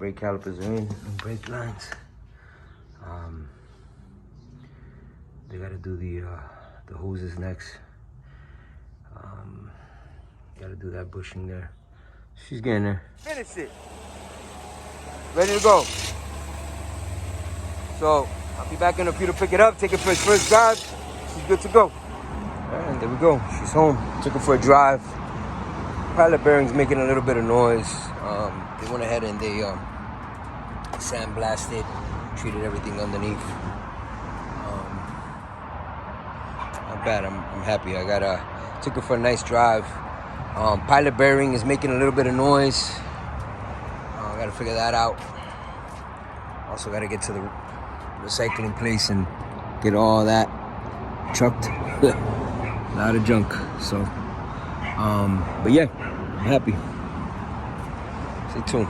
brake calipers are in, no brake lines. They gotta do the hoses next. Gotta do that bushing there. She's getting there. Finish it. Ready to go. So I'll be back in a few to pick it up, take it for its first drive. She's good to go. And there we go. She's home. Took her for a drive. Pilot bearing's making a little bit of noise. They went ahead and they sandblasted, treated everything underneath. Not bad. I'm happy. Took her for a nice drive. Pilot bearing is making a little bit of noise. I gotta figure that out. Also gotta get to the recycling place and get all that trucked. A lot of junk. So, but yeah, I'm happy. Stay tuned.